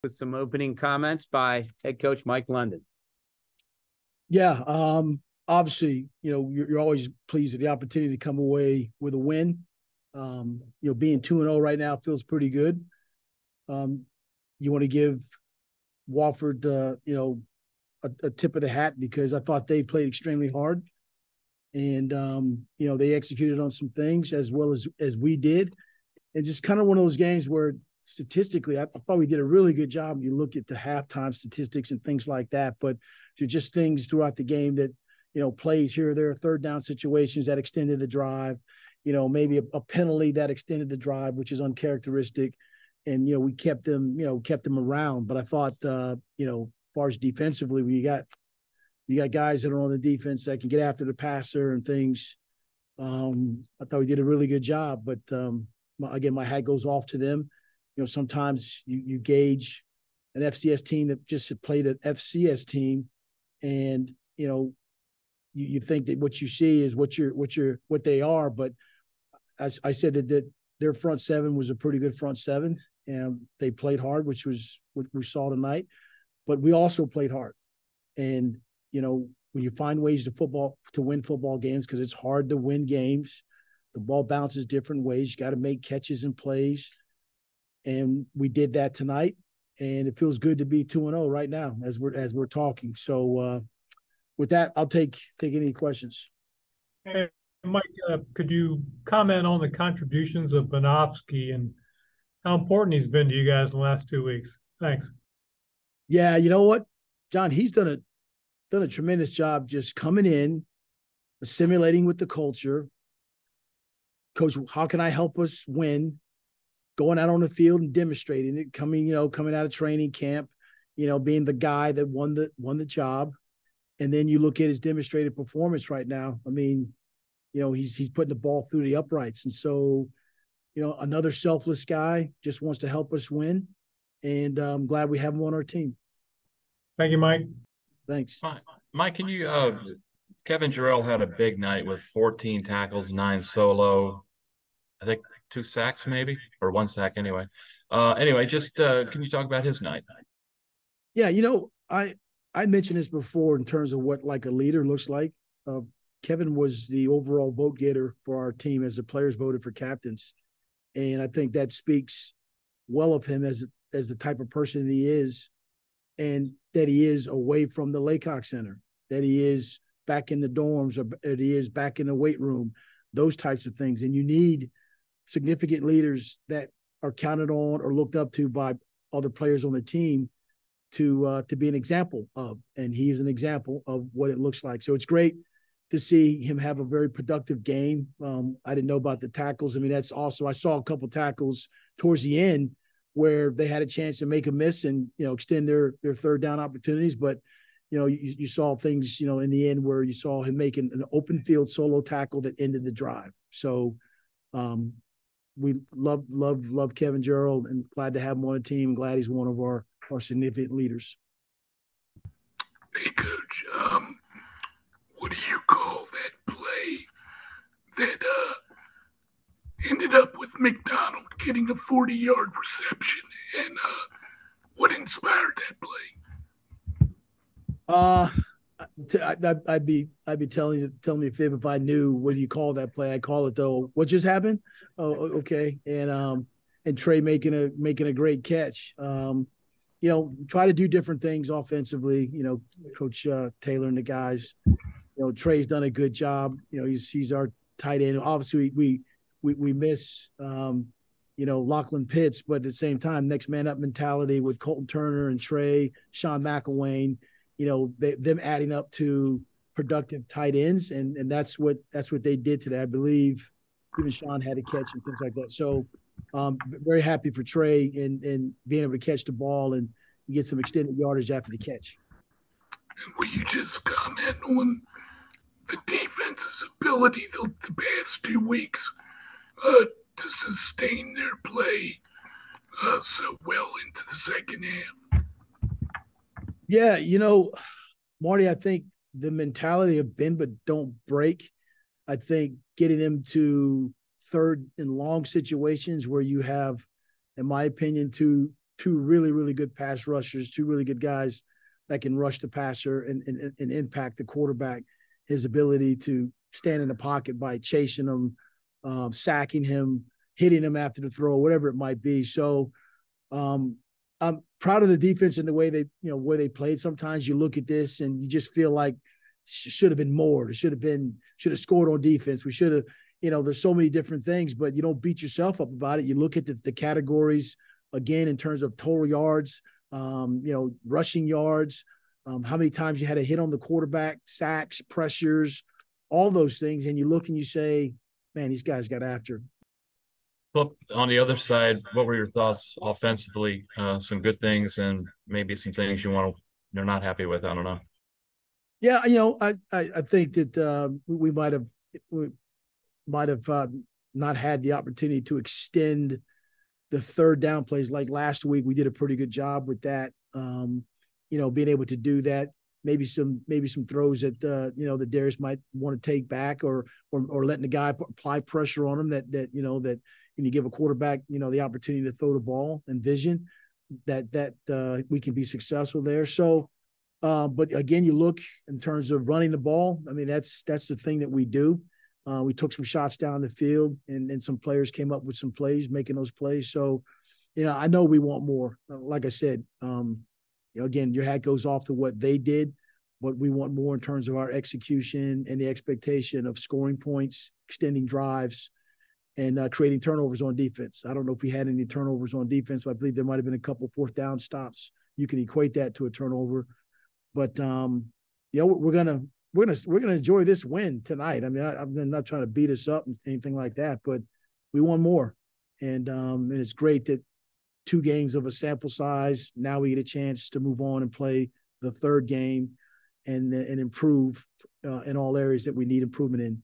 with some opening comments by head coach Mike London. Yeah, obviously, you're always pleased with the opportunity to come away with a win. Being 2-0 right now feels pretty good. You want to give Wofford, a tip of the hat because I thought they played extremely hard, and they executed on some things as well as we did, and just kind of one of those games where statistically, I thought we did a really good job. You look at the halftime statistics and things like that, but there's just things throughout the game that, plays here or there, third down situations that extended the drive, maybe a penalty that extended the drive, which is uncharacteristic. And, we kept them around. But I thought, as far as defensively, you got guys that are on the defense that can get after the passer and things. I thought we did a really good job, but again, my hat goes off to them. Sometimes you gauge an FCS team that just played an FCS team, and you think that what you see is what they are. But as I said, that their front seven was a pretty good front seven, and they played hard, which was what we saw tonight. But we also played hard, and when you find ways to win football games, because it's hard to win games, the ball bounces different ways. You got to make catches and plays. And we did that tonight, and it feels good to be 2-0 right now as we're talking. So with that, I'll take any questions. Hey, Mike, could you comment on the contributions of Banovsky and how important he's been to you guys in the last 2 weeks? Thanks. Yeah, you know what, John, he's done a tremendous job just coming in, assimilating with the culture. Coach, how can I help us win? Going out on the field and demonstrating it, coming out of training camp, being the guy that won the job. And then you look at his demonstrated performance right now. I mean, he's putting the ball through the uprights. And so, another selfless guy just wants to help us win. And I'm glad we have him on our team. Thank you, Mike. Thanks. Mike, can you Kevin Jarrell had a big night with 14 tackles, 9 solo, I think 2 sacks maybe, or 1 sack anyway. Just can you talk about his night? Yeah, I mentioned this before in terms of what like a leader looks like. Kevin was the overall vote getter for our team as the players voted for captains. And I think that speaks well of him as the type of person that he is, and that he is away from the Laycock Center, that he is back in the dorms, or that he is back in the weight room, those types of things. And you need significant leaders that are counted on or looked up to by other players on the team to be an example of, and he is an example of what it looks like. So it's great to see him have a very productive game. I didn't know about the tackles. I mean, that's also, I saw a couple tackles towards the end where they had a chance to make a miss and, extend their third down opportunities. But, you saw things, in the end where you saw him making an open field solo tackle that ended the drive. So, we love Kevin Jarrell, and glad to have him on the team. Glad he's one of our significant leaders. Hey, Coach, what do you call that play that ended up with McDonald getting a 40-yard reception, and what inspired that play? I'd be telling me a fib if I knew what do you call that play. I call it though. What just happened? Oh, okay. And Trey making a great catch. Try to do different things offensively. Coach Taylor and the guys. Trey's done a good job. He's our tight end. Obviously, we miss Lachlan Pitts, but at the same time, next man up mentality with Colton Turner and Trey, Sean McElwain. Them adding up to productive tight ends, and that's what they did today. I believe even Sean had a catch and things like that. So very happy for Trey and being able to catch the ball and get some extended yardage after the catch. And will you just comment on the defense's ability the past 2 weeks to sustain their play so well into the second half? Yeah, Marty, I think the mentality of bend but don't break, I think getting them to third and long situations where you have, in my opinion, two two really, really good pass rushers, two really good guys that can rush the passer and impact the quarterback. His ability to stand in the pocket by chasing him, sacking him, hitting him after the throw, whatever it might be. So I'm proud of the defense and the way where they played. Sometimes you look at this and you just feel like should have been more. There should have scored on defense. We should have, there's so many different things, but you don't beat yourself up about it. You look at the categories again in terms of total yards, rushing yards, how many times you had a hit on the quarterback, sacks, pressures, all those things. And you look and you say, man, these guys got after. Well, on the other side, what were your thoughts offensively? Some good things and maybe some things you're not happy with. I don't know. Yeah, I think that we might have not had the opportunity to extend the third down plays. Like last week, we did a pretty good job with that. Being able to do that. Maybe some throws that Darius might want to take back, or letting the guy apply pressure on him. That when you give a quarterback the opportunity to throw the ball and vision, that we can be successful there. So. But again, you look in terms of running the ball. I mean, that's the thing that we do. We took some shots down the field, and some players came up with some plays, making those plays. So, I know we want more. Like I said, again, your hat goes off to what they did, but we want more in terms of our execution and the expectation of scoring points, extending drives, and creating turnovers on defense. I don't know if we had any turnovers on defense, but I believe there might have been a couple fourth down stops. You can equate that to a turnover. But we're gonna enjoy this win tonight. I mean, I'm not trying to beat us up and anything like that, but we won more, and it's great that 2 games of a sample size. Now we get a chance to move on and play the third game, and improve in all areas that we need improvement in.